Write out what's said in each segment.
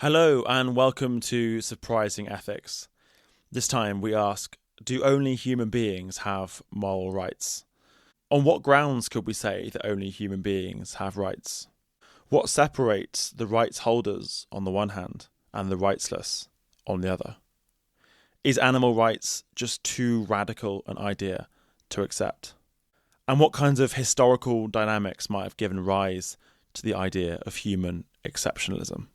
Hello and welcome to Surprising Ethics. This time we ask, do only human beings have moral rights? On what grounds could we say that only human beings have rights? What separates the rights holders on the one hand and the rightsless on the other? Is animal rights just too radical an idea to accept? And what kinds of historical dynamics might have given rise to the idea of human exceptionalism?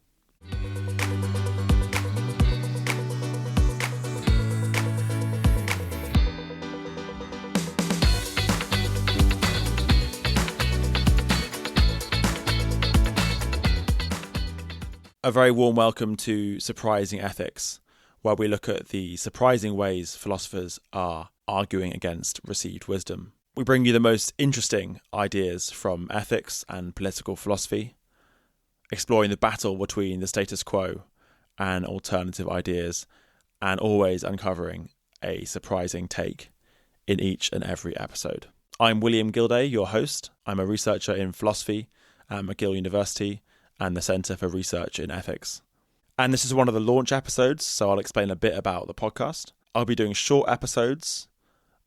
A very warm welcome to Surprising Ethics, where we look at the surprising ways philosophers are arguing against received wisdom. We bring you the most interesting ideas from ethics and political philosophy, exploring the battle between the status quo and alternative ideas, and always uncovering a surprising take in each and every episode. I'm William Gilday, your host. I'm a researcher in philosophy at McGill University and the Centre for Research in Ethics. And this is one of the launch episodes, so I'll explain a bit about the podcast. I'll be doing short episodes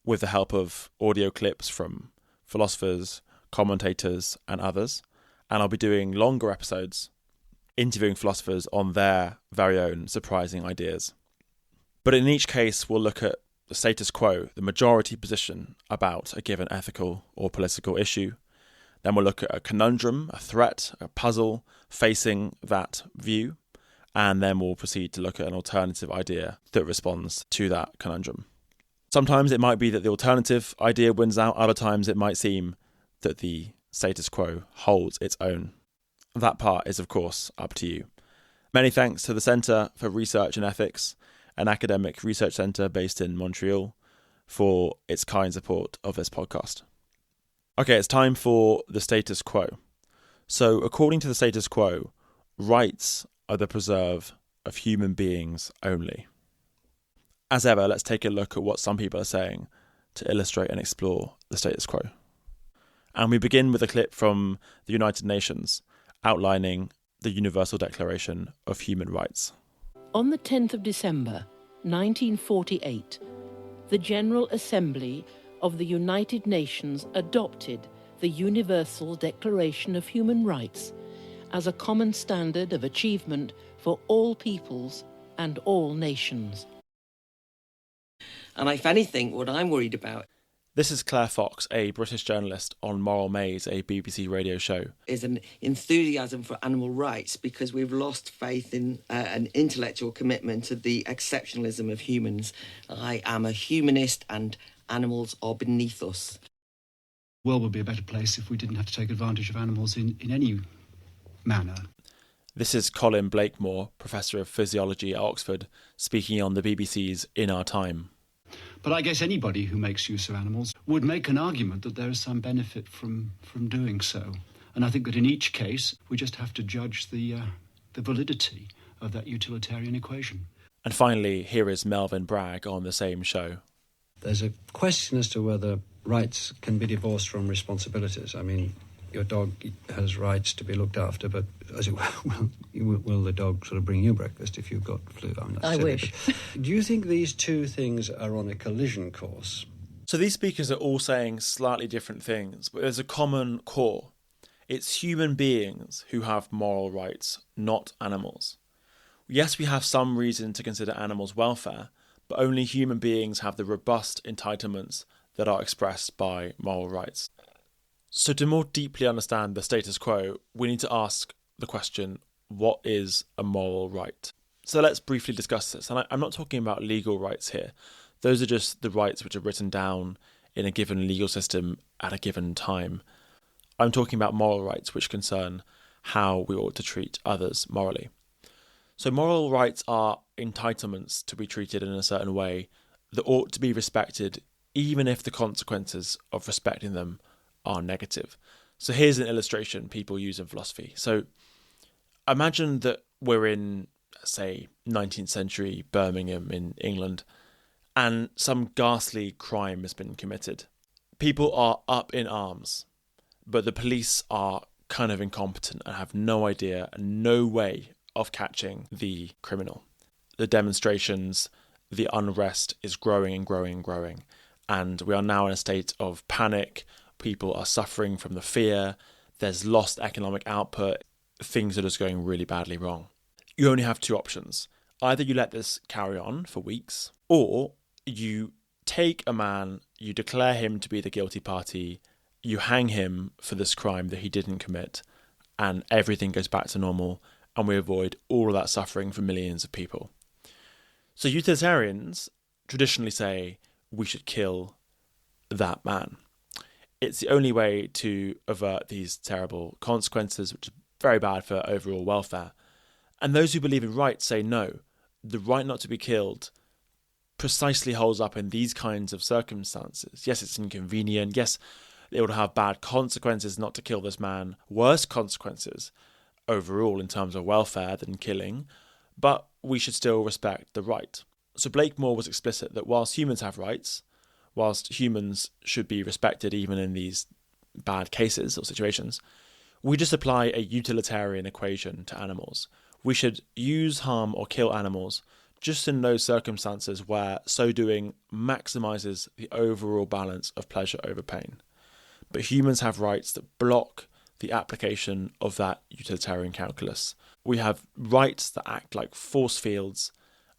with the help of audio clips from philosophers, commentators, and others. And I'll be doing longer episodes, interviewing philosophers on their very own surprising ideas. But in each case, we'll look at the status quo, the majority position about a given ethical or political issue. Then we'll look at a conundrum, a threat, a puzzle facing that view. And then we'll proceed to look at an alternative idea that responds to that conundrum. Sometimes it might be that the alternative idea wins out. Other times it might seem that the status quo holds its own. That part is, of course, up to you. Many thanks to the Centre for Research in Ethics, an academic research centre based in Montreal, for its kind support of this podcast. Okay, it's time for the status quo. So, according to the status quo, rights are the preserve of human beings only. As ever, let's take a look at what some people are saying to illustrate and explore the status quo. And we begin with a clip from the United Nations outlining the Universal Declaration of Human Rights. On the 10th of December, 1948, the General Assembly of the United Nations adopted the Universal Declaration of Human Rights as a common standard of achievement for all peoples and all nations. And if anything, what I'm worried about This is Claire Fox, a British journalist on Moral Maze, a BBC radio show. is an enthusiasm for animal rights, because we've lost faith in an intellectual commitment to the exceptionalism of humans. I am a humanist and animals are beneath us. The world would be a better place if we didn't have to take advantage of animals in any manner. This is Colin Blakemore, Professor of Physiology at Oxford, speaking on the BBC's In Our Time. But I guess anybody who makes use of animals would make an argument that there is some benefit from doing so. And I think that in each case, we just have to judge the validity of that utilitarian equation. And finally, here is Melvin Bragg on the same show. There's a question as to whether rights can be divorced from responsibilities. I mean, your dog has rights to be looked after, but as it will the dog sort of bring you breakfast if you've got flu? I mean, that's I silly, wish. but do you think these two things are on a collision course? So these speakers are all saying slightly different things, but there's a common core. It's human beings who have moral rights, not animals. Yes, we have some reason to consider animals' welfare, but only human beings have the robust entitlements that are expressed by moral rights. So to more deeply understand the status quo, we need to ask the question, what is a moral right? So let's briefly discuss this. And I'm not talking about legal rights here. Those are just the rights which are written down in a given legal system at a given time. I'm talking about moral rights, which concern how we ought to treat others morally. So moral rights are entitlements to be treated in a certain way that ought to be respected, even if the consequences of respecting them are negative. So here's an illustration people use in philosophy. So imagine that we're in, say, 19th century Birmingham in England, and some ghastly crime has been committed. People are up in arms, but the police are kind of incompetent and have no idea and no way of catching the criminal. The demonstrations, the unrest is growing and growing and growing. And we are now in a state of panic. People are suffering from the fear. There's lost economic output. Things are just going really badly wrong. You only have two options. Either you let this carry on for weeks, or you take a man, you declare him to be the guilty party, you hang him for this crime that he didn't commit, and everything goes back to normal, and we avoid all of that suffering for millions of people. So utilitarians traditionally say we should kill that man. It's the only way to avert these terrible consequences, which is very bad for overall welfare. And those who believe in rights say no, the right not to be killed precisely holds up in these kinds of circumstances. Yes, it's inconvenient. Yes, it would have bad consequences not to kill this man, worse consequences overall in terms of welfare than killing, but we should still respect the right. So Blakemore was explicit that whilst humans have rights, whilst humans should be respected even in these bad cases or situations, we just apply a utilitarian equation to animals. We should use, harm or kill animals just in those circumstances where so doing maximises the overall balance of pleasure over pain. But humans have rights that block the application of that utilitarian calculus. We have rights that act like force fields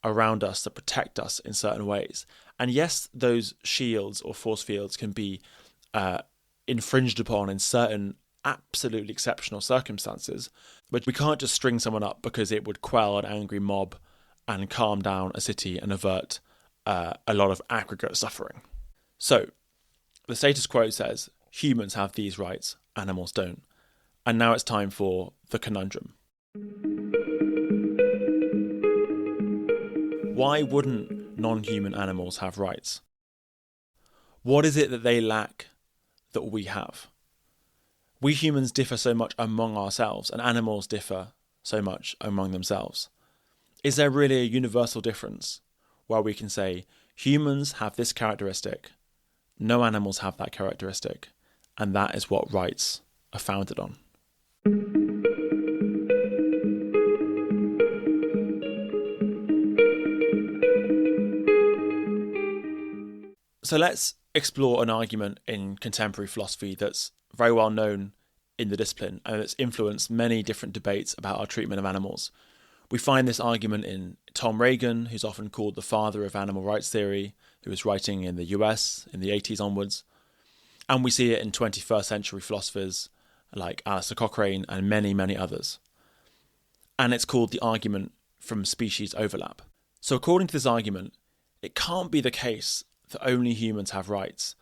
around us that protect us in certain ways. And yes, those shields or force fields can be infringed upon in certain absolutely exceptional circumstances, but we can't just string someone up because it would quell an angry mob and calm down a city and avert a lot of aggregate suffering. So the status quo says humans have these rights, animals don't. And now it's time for the conundrum. Why wouldn't non-human animals have rights? What is it that they lack that we have? We humans differ so much among ourselves, and animals differ so much among themselves. Is there really a universal difference where we can say humans have this characteristic, no animals have that characteristic, and that is what rights are founded on? So let's explore an argument in contemporary philosophy that's very well known in the discipline and it's influenced many different debates about our treatment of animals. We find this argument in Tom Reagan, who's often called the father of animal rights theory, who was writing in the US in the 80s onwards. And we see it in 21st century philosophers like Alistair Cochrane and many, many others. And it's called the argument from species overlap. So according to this argument, it can't be the case that only humans have rights,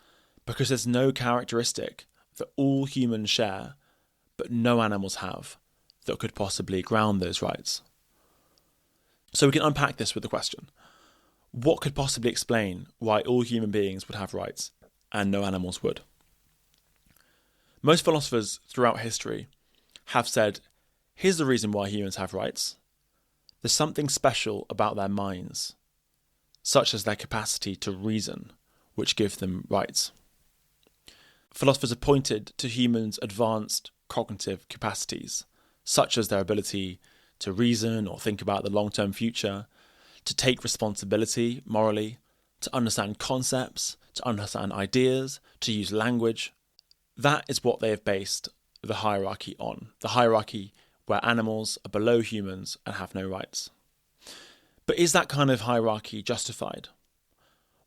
because there's no characteristic that all humans share, but no animals have, that could possibly ground those rights. So we can unpack this with the question, what could possibly explain why all human beings would have rights and no animals would? Most philosophers throughout history have said, here's the reason why humans have rights. There's something special about their minds, such as their capacity to reason, which give them rights. Philosophers have pointed to humans' advanced cognitive capacities, such as their ability to reason or think about the long-term future, to take responsibility morally, to understand concepts, to understand ideas, to use language. That is what they have based the hierarchy on, the hierarchy where animals are below humans and have no rights. But is that kind of hierarchy justified?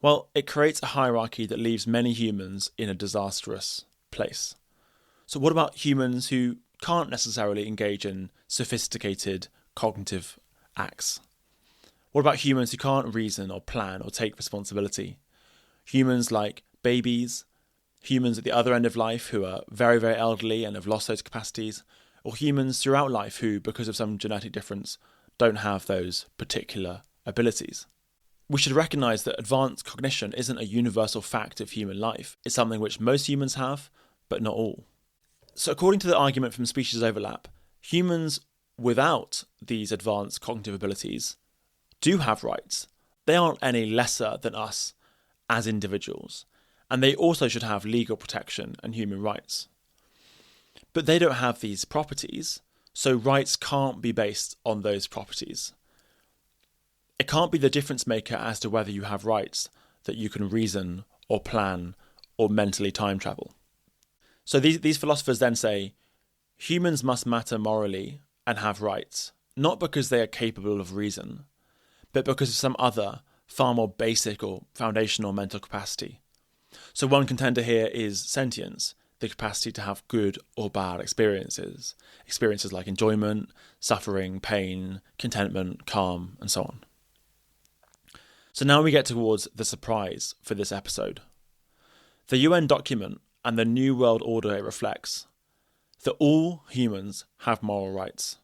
Well, it creates a hierarchy that leaves many humans in a disastrous place. So what about humans who can't necessarily engage in sophisticated cognitive acts? What about humans who can't reason or plan or take responsibility? Humans like babies, humans at the other end of life who are very, very elderly and have lost those capacities, or humans throughout life who, because of some genetic difference, don't have those particular abilities. We should recognise that advanced cognition isn't a universal fact of human life. It's something which most humans have, but not all. So according to the argument from species overlap, humans without these advanced cognitive abilities do have rights. They aren't any lesser than us as individuals, and they also should have legal protection and human rights. But they don't have these properties, So rights can't be based on those properties. It can't be the difference maker as to whether you have rights that you can reason or plan or mentally time travel. So these philosophers then say humans must matter morally and have rights, not because they are capable of reason, but because of some other, far more basic or foundational mental capacity. So one contender here is sentience, the capacity to have good or bad experiences like enjoyment, suffering, pain, contentment, calm, and so on. So now we get towards the surprise for this episode. The UN document and the New World Order it reflects that all humans have moral rights.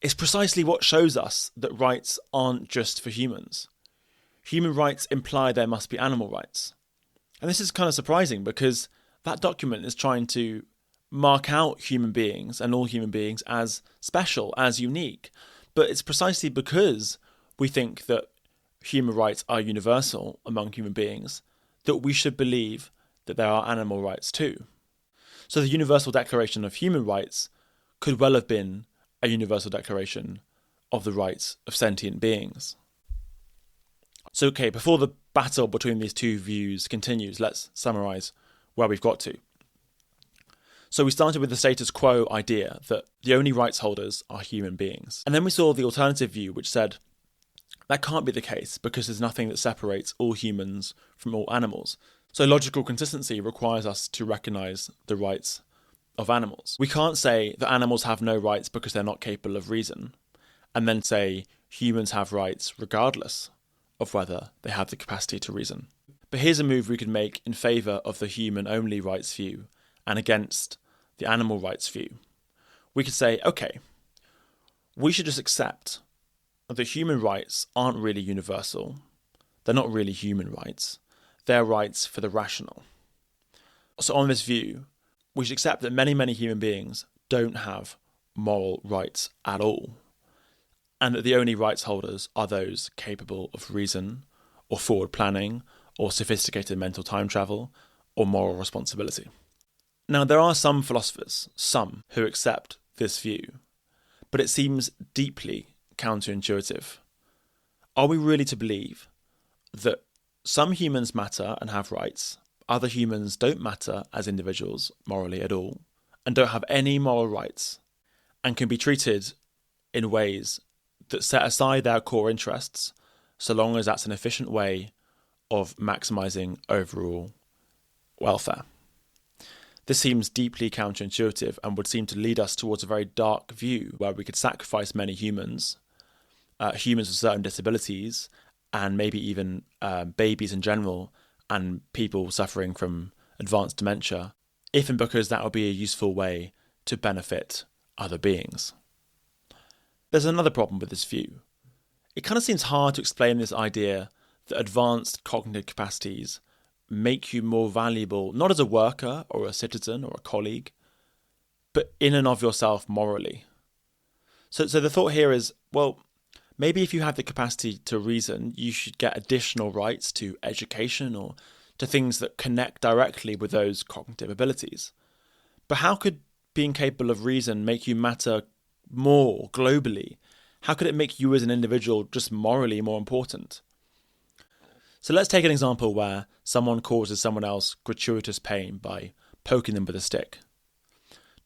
It's precisely what shows us that rights aren't just for humans. Human rights imply there must be animal rights. And this is kind of surprising because that document is trying to mark out human beings and all human beings as special, as unique. But it's precisely because we think that human rights are universal among human beings that we should believe that there are animal rights too. So the Universal Declaration of Human Rights could well have been a universal declaration of the rights of sentient beings. So, okay, before the battle between these two views continues, let's summarise where we've got to. So we started with the status quo idea that the only rights holders are human beings. And then we saw the alternative view, which said that can't be the case because there's nothing that separates all humans from all animals. So logical consistency requires us to recognise the rights of animals. We can't say that animals have no rights because they're not capable of reason, and then say humans have rights regardless of whether they have the capacity to reason. But here's a move we could make in favour of the human-only rights view and against the animal rights view. We could say, okay, we should just accept that human rights aren't really universal. They're not really human rights. They're rights for the rational. So on this view, we should accept that many, many human beings don't have moral rights at all, and that the only rights holders are those capable of reason, or forward planning, or sophisticated mental time travel, or moral responsibility. Now, there are some philosophers, who accept this view, but it seems deeply counterintuitive. Are we really to believe that some humans matter and have rights, other humans don't matter as individuals morally at all, and don't have any moral rights, and can be treated in ways that set aside their core interests, so long as that's an efficient way of maximising overall welfare? This seems deeply counterintuitive and would seem to lead us towards a very dark view where we could sacrifice many humans, humans with certain disabilities, and maybe even babies in general, and people suffering from advanced dementia, if and because that would be a useful way to benefit other beings. There's another problem with this view. It kind of seems hard to explain this idea that advanced cognitive capacities make you more valuable, not as a worker or a citizen or a colleague, but in and of yourself morally. So the thought here is, well, maybe if you have the capacity to reason, you should get additional rights to education or to things that connect directly with those cognitive abilities. But how could being capable of reason make you matter more globally? How could it make you as an individual just morally more important? So let's take an example where someone causes someone else gratuitous pain by poking them with a stick.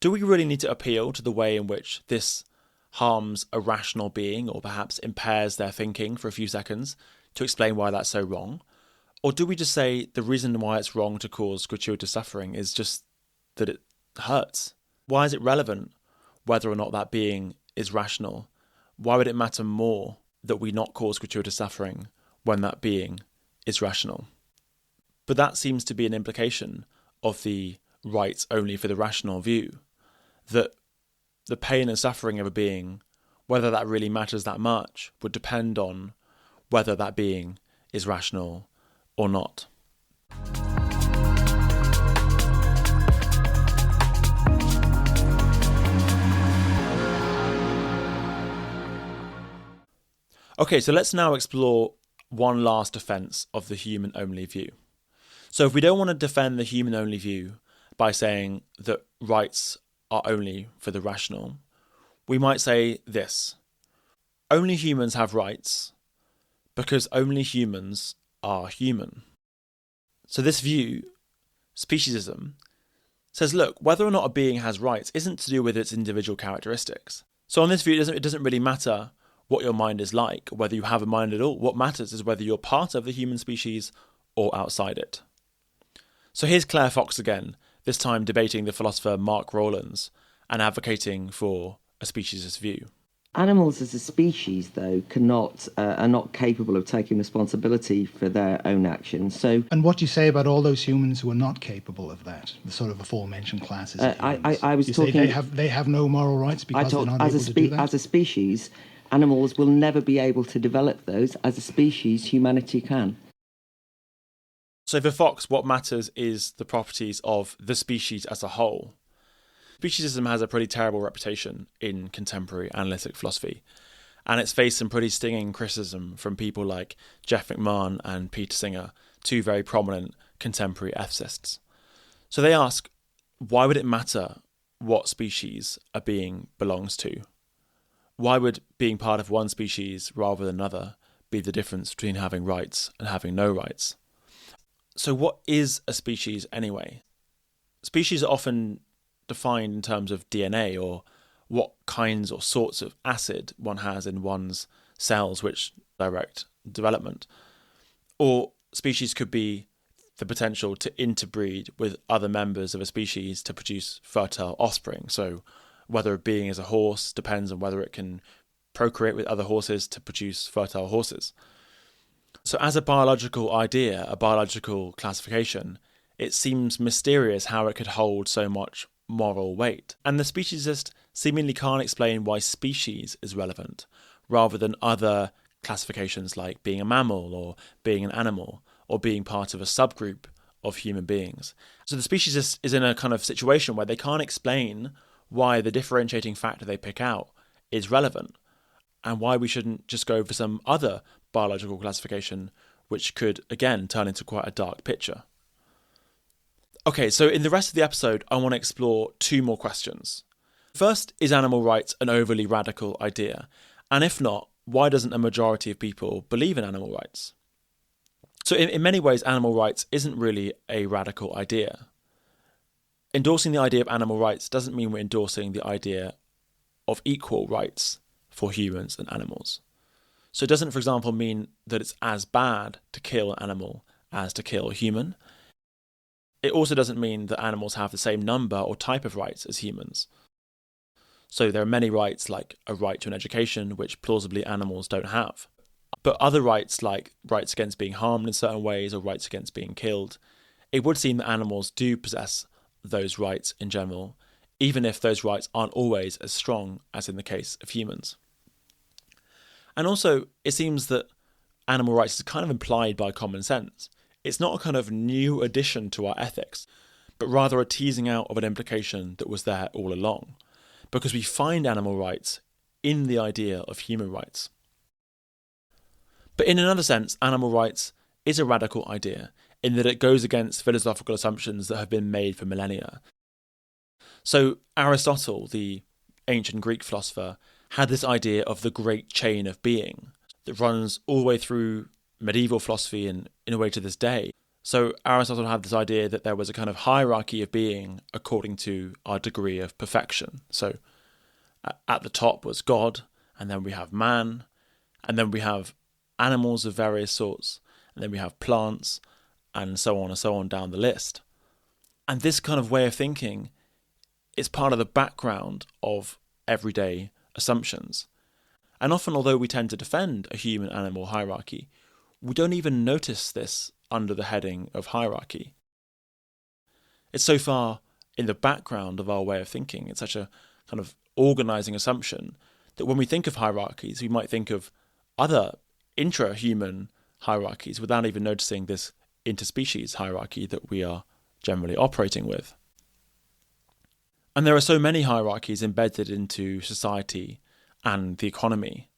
Do we really need to appeal to the way in which this harms a rational being or perhaps impairs their thinking for a few seconds to explain why that's so wrong? Or do we just say the reason why it's wrong to cause gratuitous suffering is just that it hurts? Why is it relevant whether or not that being is rational? Why would it matter more that we not cause gratuitous suffering when that being is rational? But that seems to be an implication of the rights only for the rational view, that the pain and suffering of a being, whether that really matters that much, would depend on whether that being is rational or not. Okay, so let's now explore one last defence of the human-only view. So if we don't want to defend the human-only view by saying that rights are only for the rational, we might say this: only humans have rights because only humans are human. So this view, speciesism, says, look, whether or not a being has rights isn't to do with its individual characteristics. So on this view, it doesn't really matter what your mind is like, whether you have a mind at all. What matters is whether you're part of the human species or outside it. So here's Claire Fox again, this time debating the philosopher Mark Rowlands and advocating for a speciesist view. Animals as a species, though, are not capable of taking responsibility for their own actions. So, and what do you say about all those humans who are not capable of that? The sort of aforementioned classes of humans. I was you talking. Say they have no moral rights because they're not able to do that. As a species, animals will never be able to develop those. As a species, humanity can. So for Fox, what matters is the properties of the species as a whole. Speciesism has a pretty terrible reputation in contemporary analytic philosophy, and it's faced some pretty stinging criticism from people like Jeff McMahon and Peter Singer, two very prominent contemporary ethicists. So they ask, why would it matter what species a being belongs to? Why would being part of one species rather than another be the difference between having rights and having no rights? So what is a species anyway? Species are often defined in terms of DNA, or what kinds or sorts of acid one has in one's cells which direct development. Or species could be the potential to interbreed with other members of a species to produce fertile offspring. So whether a being is a horse depends on whether it can procreate with other horses to produce fertile horses. So as a biological idea, a biological classification, it seems mysterious how it could hold so much moral weight. And the speciesist seemingly can't explain why species is relevant, rather than other classifications like being a mammal or being an animal or being part of a subgroup of human beings. So the speciesist is in a kind of situation where they can't explain why the differentiating factor they pick out is relevant, and why we shouldn't just go for some other biological classification, which could, again, turn into quite a dark picture. Okay, so in the rest of the episode, I want to explore two more questions. First, is animal rights an overly radical idea? And if not, why doesn't a majority of people believe in animal rights? So in many ways, animal rights isn't really a radical idea. Endorsing the idea of animal rights doesn't mean we're endorsing the idea of equal rights for humans and animals. So it doesn't, for example, mean that it's as bad to kill an animal as to kill a human. It also doesn't mean that animals have the same number or type of rights as humans. So there are many rights, like a right to an education, which plausibly animals don't have. But other rights, like rights against being harmed in certain ways or rights against being killed, it would seem that animals do possess those rights in general, even if those rights aren't always as strong as in the case of humans. And also, it seems that animal rights is kind of implied by common sense. It's not a kind of new addition to our ethics, but rather a teasing out of an implication that was there all along, because we find animal rights in the idea of human rights. But in another sense, animal rights is a radical idea, in that it goes against philosophical assumptions that have been made for millennia. So Aristotle, the ancient Greek philosopher, had this idea of the great chain of being that runs all the way through medieval philosophy and in a way to this day. So Aristotle had this idea that there was a kind of hierarchy of being according to our degree of perfection. So at the top was God, and then we have man, and then we have animals of various sorts, and then we have plants, and so on down the list. And this kind of way of thinking is part of the background of everyday assumptions. And often, although we tend to defend a human-animal hierarchy, we don't even notice this under the heading of hierarchy. It's so far in the background of our way of thinking. It's such a kind of organising assumption that when we think of hierarchies, we might think of other intra-human hierarchies without even noticing this interspecies hierarchy that we are generally operating with. And there are so many hierarchies embedded into society and the economy.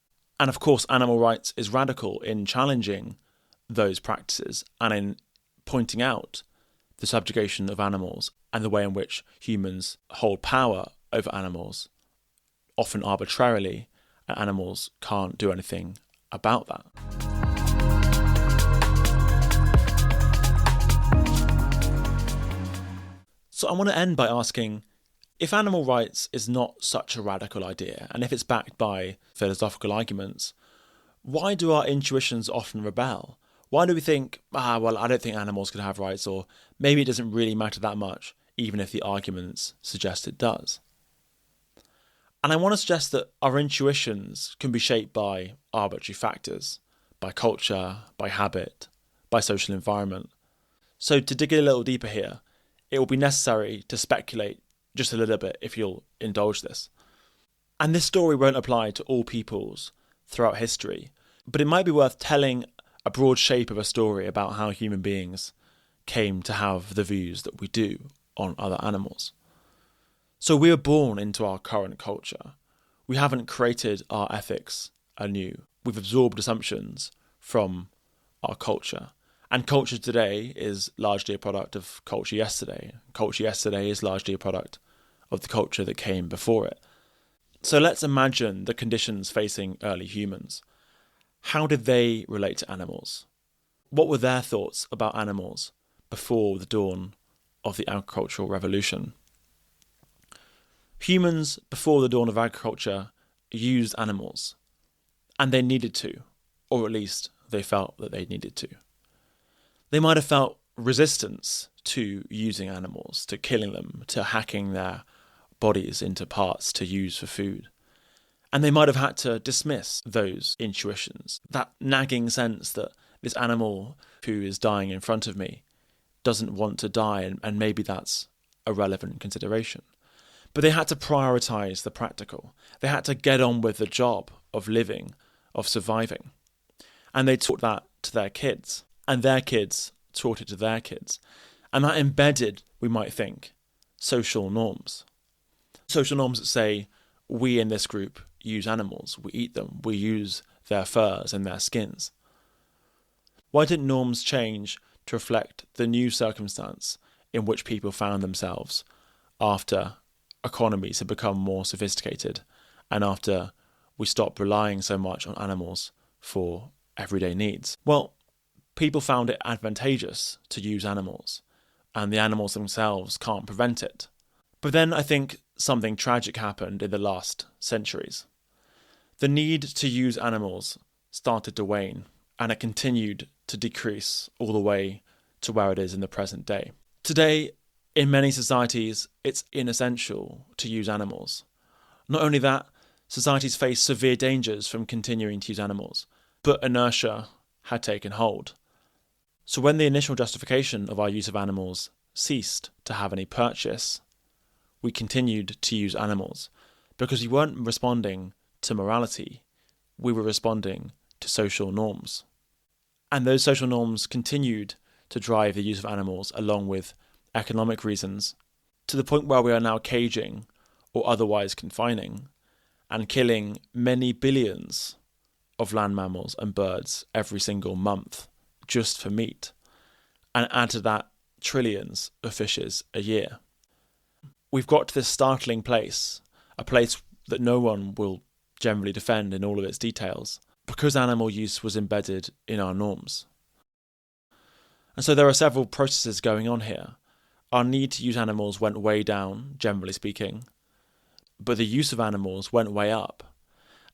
And of course, animal rights is radical in challenging those practices and in pointing out the subjugation of animals and the way in which humans hold power over animals often arbitrarily, and animals can't do anything about that. So I want to end by asking, if animal rights is not such a radical idea, and if it's backed by philosophical arguments, why do our intuitions often rebel? Why do we think, I don't think animals could have rights, or maybe it doesn't really matter that much, even if the arguments suggest it does? And I want to suggest that our intuitions can be shaped by arbitrary factors, by culture, by habit, by social environment. So to dig a little deeper here, it will be necessary to speculate just a little bit if you'll indulge this. And this story won't apply to all peoples throughout history, but it might be worth telling a broad shape of a story about how human beings came to have the views that we do on other animals. So we are born into our current culture. We haven't created our ethics anew. We've absorbed assumptions from our culture. And culture today is largely a product of culture yesterday. Culture yesterday is largely a product of the culture that came before it. So let's imagine the conditions facing early humans. How did they relate to animals? What were their thoughts about animals before the dawn of the agricultural revolution? Humans, before the dawn of agriculture, used animals. And they needed to, or at least they felt that they needed to. They might have felt resistance to using animals, to killing them, to hacking their bodies into parts to use for food. And they might have had to dismiss those intuitions, that nagging sense that this animal who is dying in front of me doesn't want to die, and maybe that's a relevant consideration. But they had to prioritise the practical. They had to get on with the job of living, of surviving. And they taught that to their kids. And their kids taught it to their kids. And that embedded, we might think, social norms. Social norms that say, we in this group use animals, we eat them, we use their furs and their skins. Why didn't norms change to reflect the new circumstance in which people found themselves after economies had become more sophisticated and after we stopped relying so much on animals for everyday needs? Well, people found it advantageous to use animals, and the animals themselves can't prevent it. But then I think something tragic happened in the last centuries. The need to use animals started to wane, and it continued to decrease all the way to where it is in the present day. Today, in many societies, it's inessential to use animals. Not only that, societies face severe dangers from continuing to use animals, but inertia had taken hold. So when the initial justification of our use of animals ceased to have any purchase, we continued to use animals because we weren't responding to morality, we were responding to social norms. And those social norms continued to drive the use of animals along with economic reasons, to the point where we are now caging or otherwise confining and killing many billions of land mammals and birds every single month just for meat, and add to that trillions of fishes a year. We've got to this startling place, a place that no one will generally defend in all of its details, because animal use was embedded in our norms. And so there are several processes going on here. Our need to use animals went way down, generally speaking, but the use of animals went way up,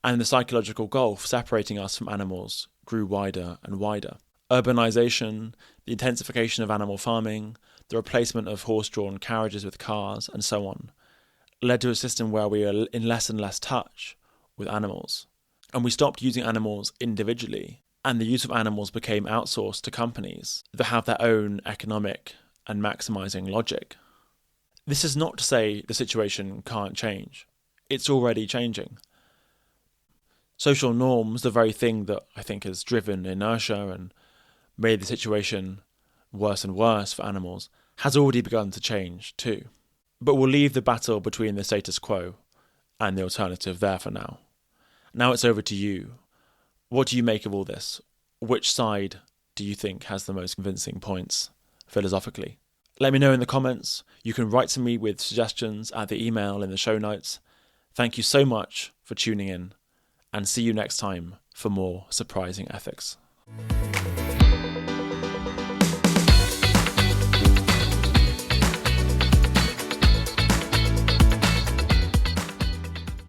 and the psychological gulf separating us from animals grew wider and wider. Urbanisation, the intensification of animal farming, the replacement of horse-drawn carriages with cars, and so on, led to a system where we are in less and less touch with animals. And we stopped using animals individually, and the use of animals became outsourced to companies that have their own economic and maximising logic. This is not to say the situation can't change. It's already changing. Social norms, the very thing that I think has driven inertia and made the situation worse and worse for animals, has already begun to change too. But we'll leave the battle between the status quo and the alternative there for now. Now it's over to you. What do you make of all this? Which side do you think has the most convincing points philosophically? Let me know in the comments. You can write to me with suggestions at the email in the show notes. Thank you so much for tuning in, and see you next time for more surprising ethics.